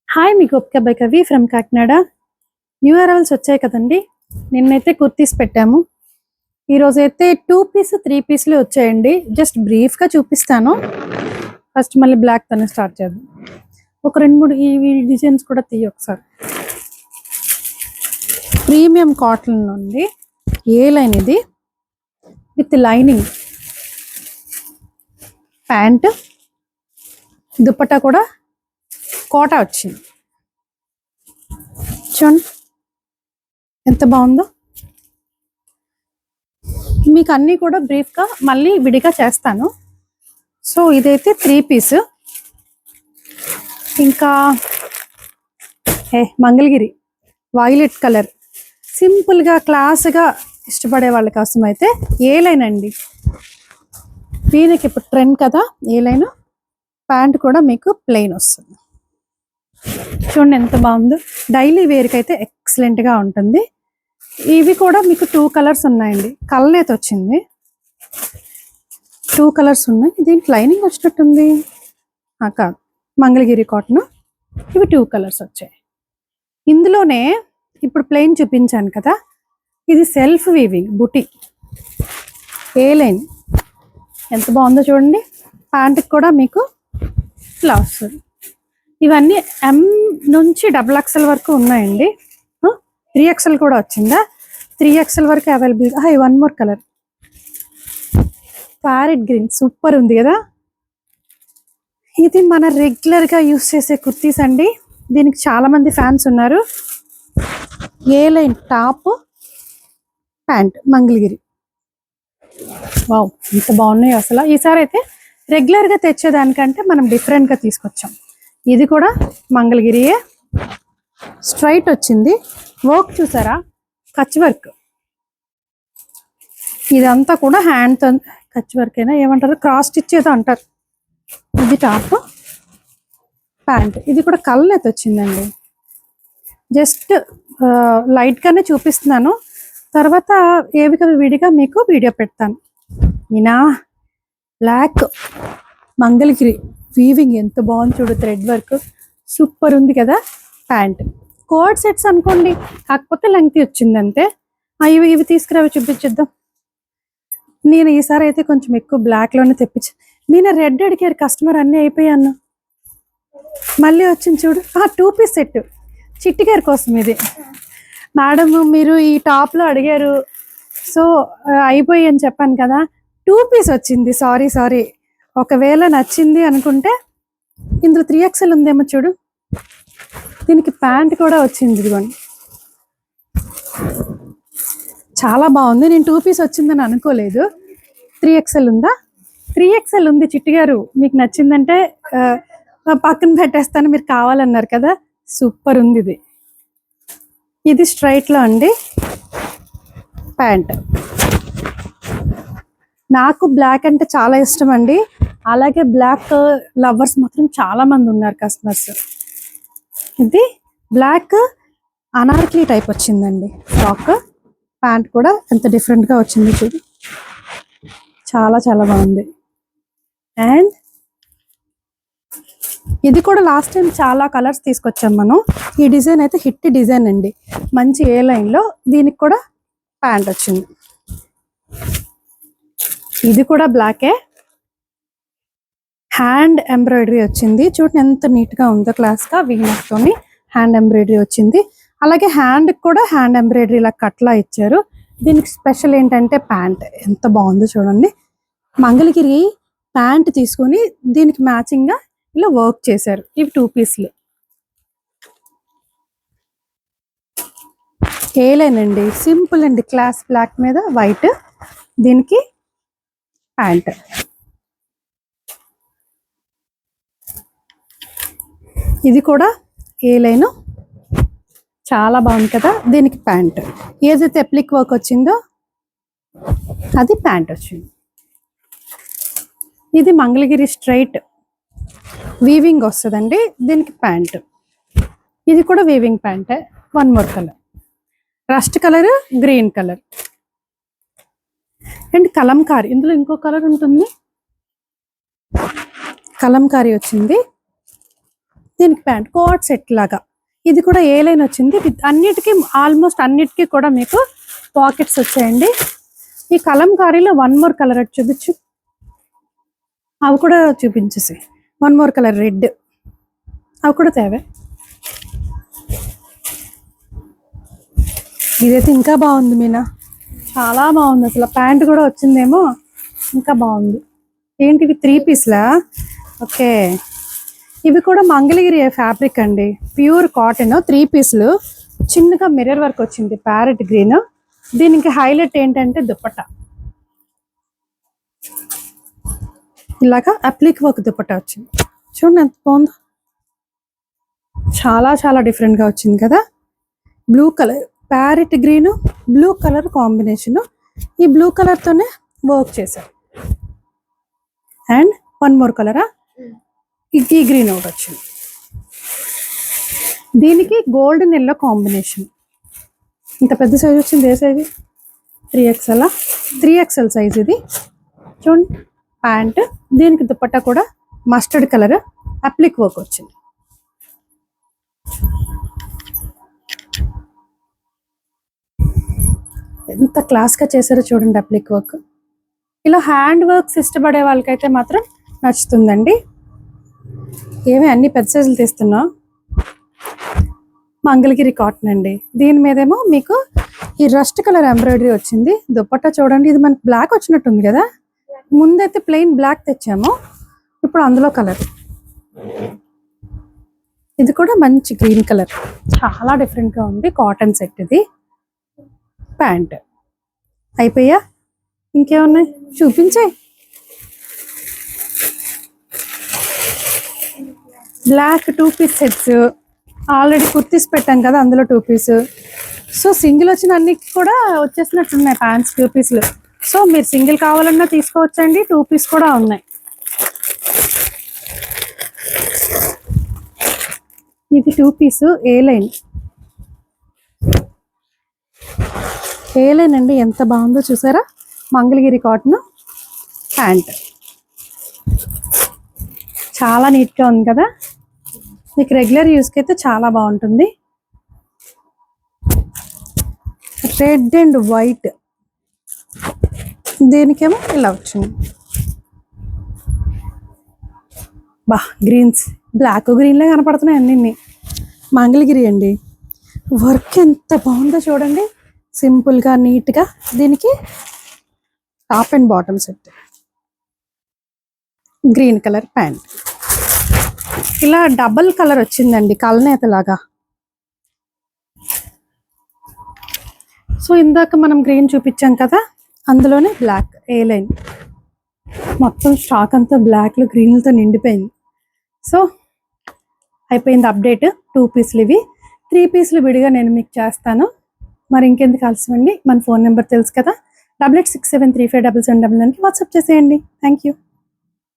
Hi, me Gopika by కవి from Kakinada. New arrivals వచ్చాయి కదండి. నిన్నైతే కుర్తీస్ పెట్టాము. ఈరోజు అయితే 2 పీస్ 3 పీస్లు వచ్చాయండి. జస్ట్ బ్రీఫ్గా చూపిస్తాను. ఫస్ట్ మళ్ళీ బ్లాక్ తోనే స్టార్ట్ చేద్దాం. ఒక 2-3 ఈ డిజైన్స్ కూడా తీయ ఒకసారి. ప్రీమియం కాటన్ ఉంది, ఏ లైన్ ఇది విత్ లైనింగ్, ప్యాంట్, దుపట్టా కూడా కోటా వచ్చింది. చూడండి ఎంత బాగుందో. మీకు అన్నీ కూడా బ్రీఫ్గా మళ్ళీ విడిగా చేస్తాను. సో ఇదైతే 3 పీస్. ఇంకా మంగళగిరి వైలెట్ కలర్, సింపుల్గా క్లాస్గా ఇష్టపడే వాళ్ళ కోసం అయితే ఏ లైన్ అండి. దీనికి ఇప్పుడు ట్రెండ్ కదా ఏ లైన్. ప్యాంట్ కూడా మీకు ప్లెయిన్ వస్తుంది. చూడండి ఎంత బాగుందో. డైలీ వేర్కి అయితే ఎక్సలెంట్గా ఉంటుంది. ఇవి కూడా మీకు 2 కలర్స్ ఉన్నాయండి. కలనేత వచ్చింది, 2 కలర్స్ ఉన్నాయి. దీనికి లైనింగ్ వచ్చినట్టుంది. కాదు, మంగళగిరి కాటన్. ఇవి 2 కలర్స్ వచ్చాయి. ఇందులోనే ఇప్పుడు ప్లెయిన్ చూపించాను కదా, ఇది సెల్ఫ్ వీవింగ్ బుటీ ఏ లైన్. ఎంత బాగుందో చూడండి. ప్యాంట్కి కూడా మీకు ఇట్లా వస్తుంది. ఇవన్నీ M నుంచి XXL వరకు ఉన్నాయండి. 3XL కూడా వచ్చిందా? 3XL వరకు available. One more colour, parrot green, super ఉంది కదా. ఇది మన రెగ్యులర్గా యూస్ చేసే కుర్తీస్ అండి. దీనికి చాలా మంది ఫ్యాన్స్ ఉన్నారు. A line top, pant Mangalagiri. Wow ఎంత బాగున్నాయి అసలు. ఈసారి అయితే రెగ్యులర్గా తెచ్చేదానికంటే మనం డిఫరెంట్గా తీసుకొచ్చాం. ఇది కూడా మంగళగిరియే, స్ట్రైట్ వచ్చింది. వర్క్ చూసారా, కచ్ వర్క్. ఇదంతా కూడా హ్యాండ్తో కచ్ వర్క్ అయినా ఏమంటారు, క్రాస్ స్టిచ్ ఏదో అంటారు. ఇది టాప్, ప్యాంట్. ఇది కూడా కలనేత వచ్చిందండి. జస్ట్ లైట్గానే చూపిస్తున్నాను, తర్వాత ఏవి విడిగా మీకు వీడియో పెడతాను. ఈనా బ్లాక్ మంగళగిరి వీవింగ్ ఎంత బాగుంది చూడు, థ్రెడ్ వర్క్ సూపర్ ఉంది కదా. ప్యాంట్ కోడ్ సెట్స్ అనుకోండి, కాకపోతే లెంగ్త్ వచ్చింది అంతే. ఇవి తీసుకురావి చూపించేద్దాం. నేను ఈసారి అయితే కొంచెం ఎక్కువ బ్లాక్లోనే తెప్పించాను. నేను రెడ్ అడిగారు కస్టమర్, అన్నీ అయిపోయాను. మళ్ళీ వచ్చింది చూడు, 2 పీస్ సెట్ చిట్టి గారి కోసం. ఇది మేడం మీరు ఈ టాప్లో అడిగారు, సో అయిపోయి అని చెప్పాను కదా. 2 పీస్ వచ్చింది. సారీ, ఒకవేళ నచ్చింది అనుకుంటే ఇందులో 3XL ఉందేమో చూడు. దీనికి ప్యాంట్ కూడా వచ్చింది, ఇదిగోండి. చాలా బాగుంది. నేను 2 పీస్ వచ్చిందని అనుకోలేదు. 3XL ఉందా? 3XL ఉంది చిట్టి గారు. మీకు నచ్చిందంటే పక్కన పెట్టేస్తాను, మీరు కావాలన్నారు కదా. సూపర్ ఉంది ఇది. ఇది స్ట్రైట్లో అండి ప్యాంట్. నాకు బ్లాక్ అంటే చాలా ఇష్టం అండి. అలాగే బ్లాక్ లవర్స్ మాత్రం చాలా మంది ఉన్నారు కస్టమర్స్. ఇది బ్లాక్ అనార్కలి టైప్ వచ్చిందండి ఫ్రాక్. ప్యాంట్ కూడా ఎంత డిఫరెంట్గా వచ్చింది చూడు, చాలా చాలా బాగుంది. అండ్ ఇది కూడా లాస్ట్ టైం చాలా కలర్స్ తీసుకొచ్చాం మనం. ఈ డిజైన్ అయితే హిట్ డిజైన్ అండి, మంచి ఏ లైన్లో. దీనికి కూడా ప్యాంట్ వచ్చింది. ఇది కూడా బ్లాకే, హ్యాండ్ ఎంబ్రాయిడరీ వచ్చింది. చూడండి ఎంత నీట్గా ఉందో, క్లాస్గా వీనెక్తోని హ్యాండ్ ఎంబ్రాయిడరీ వచ్చింది. అలాగే హ్యాండ్కి కూడా హ్యాండ్ ఎంబ్రాయిడరీ ఇలా కట్లా ఇచ్చారు. దీనికి స్పెషల్ ఏంటంటే ప్యాంట్ ఎంత బాగుందో చూడండి. మంగళగిరి ప్యాంట్ తీసుకొని దీనికి మ్యాచింగ్గా ఇలా వర్క్ చేశారు. ఇవి 2 పీస్లు ఏ లైన్ అండి, సింపుల్ అండి, క్లాస్ బ్లాక్ మీద వైట్. దీనికి ప్యాంట్. ఇది కూడా ఏ లైన్, చాలా బాగుంది కదా. దీనికి ప్యాంట్, ఏదైతే ఎప్లిక్ వర్క్ వచ్చిందో అది ప్యాంట్ వచ్చింది. ఇది మంగళగిరి స్ట్రైట్ వీవింగ్ వస్తుందండి. దీనికి ప్యాంట్. ఇది కూడా వీవింగ్ ప్యాంటే. One more colour, rust colour, green colour and Kalamkari. ఇందులో ఇంకో కలర్ ఉంటుంది, కలంకారీ వచ్చింది. దీనికి ప్యాంట్ కోట్ సెట్ లాగా. ఇది కూడా ఏ లైన్ వచ్చింది. అన్నిటికీ ఆల్మోస్ట్ అన్నిటికీ కూడా మీకు పాకెట్స్ వచ్చాయండి. ఈ కలంకారీలో వన్ మోర్ కలర్ అటు చూపించు, అవి కూడా చూపించేసి. వన్ మోర్ కలర్ రెడ్, అవి కూడా తేవే. ఇదైతే ఇంకా బాగుంది మీనా, చాలా బాగుంది అసలు. ప్యాంట్ కూడా వచ్చిందేమో, ఇంకా బాగుంది. ఏంటివి 3 పీస్లా? ఓకే, ఇవి కూడా మంగళగిరి ఫ్యాబ్రిక్ అండి, ప్యూర్ కాటన్. 3 పీస్లు, చిన్నగా మిర్రర్ వర్క్ వచ్చింది, ప్యారెట్ గ్రీన్. దీనికి హైలైట్ ఏంటంటే దుపట్టా, ఇలాగా అప్లిక్ వర్క్ దుపట్టా వచ్చింది. చూడండి ఎంత బాగుందో, చాలా చాలా డిఫరెంట్గా వచ్చింది కదా. Blue colour, parrot green blue colour combination. ఈ బ్లూ కలర్తోనే వర్క్ చేశారు. అండ్ వన్ మోర్ కలరా, ఈ గ్రీన్ ఒకటి వచ్చింది. దీనికి గోల్డెన్ ఎల్లో కాంబినేషన్. ఇంత పెద్ద సైజ్ వచ్చింది. ఏ సైజు? 3XL, 3XL సైజ్ ఇది. చూడండి ప్యాంట్, దీనికి దుపట్టా కూడా మస్టర్డ్ కలర్ అప్లిక్ వర్క్ వచ్చింది. ఎంత క్లాస్గా చేశారో చూడండి అప్లిక్ వర్క్. ఇలా హ్యాండ్ వర్క్స్ ఇష్టపడే వాళ్ళకైతే మాత్రం నచ్చుతుందండి. ఏమి అన్ని పెద్ద సైజులు తీస్తున్నా. మంగళగిరి కాటన్ అండి. దీని మీదేమో మీకు ఈ రస్ట్ కలర్ ఎంబ్రాయిడరీ వచ్చింది. దుపట్టా చూడండి, ఇది మనకి బ్లాక్ వచ్చినట్టుంది కదా. ముందైతే ప్లెయిన్ బ్లాక్ తెచ్చాము, ఇప్పుడు అందులో కలర్. ఇది కూడా మంచి గ్రీన్ కలర్, చాలా డిఫరెంట్గా ఉంది. కాటన్ సెట్ ఇది. ప్యాంట్ అయిపోయా, ఇంకేమున్నాయి చూపించే. Black 2 piece sets already kurtis పెట్టాం కదా, అందులో 2 పీస్. సో సింగిల్ వచ్చిన అన్నికి కూడా వచ్చేసినట్టున్నాయి ప్యాంట్స్ 2 పీస్లు. సో మీరు సింగిల్ కావాలన్నా తీసుకోవచ్చండి, 2 పీస్ కూడా ఉన్నాయి. ఇది 2 పీస్ ఏ లైన్. ఏ లైన్ అండి, ఎంత బాగుందో చూసారా. మంగళగిరి కాటన్ ప్యాంట్ చాలా నీట్గా ఉంది కదా. మీకు రెగ్యులర్ యూస్కి అయితే చాలా బాగుంటుంది. రెడ్ అండ్ వైట్, దీనికేమో ఇలా వచ్చింది. బా గ్రీన్స్, బ్లాక్ గ్రీన్లే కనపడుతున్నాయి అన్నీ. మంగళగిరి అండి. వర్క్ ఎంత బాగుందో చూడండి, సింపుల్గా నీట్గా. దీనికి top and bottom set, green colour pant. ఇలా డబల్ కలర్ వచ్చిందండి, కలనేతలాగా. సో ఇందాక మనం గ్రీన్ చూపించాం కదా, అందులోనే బ్లాక్ ఏ లైన్. మొత్తం స్టాక్ అంతా బ్లాక్లు గ్రీన్లతో నిండిపోయింది. సో అయిపోయింది అప్డేట్. 2 పీస్లు ఇవి. 3 పీస్లు విడిగా నేను మీకు చేస్తాను. మరి ఇంకెందుకు ఆలస్యం అండి, మన ఫోన్ నెంబర్ తెలుసు కదా, 8867357799కి వాట్సాప్ చేసేయండి. Thank you.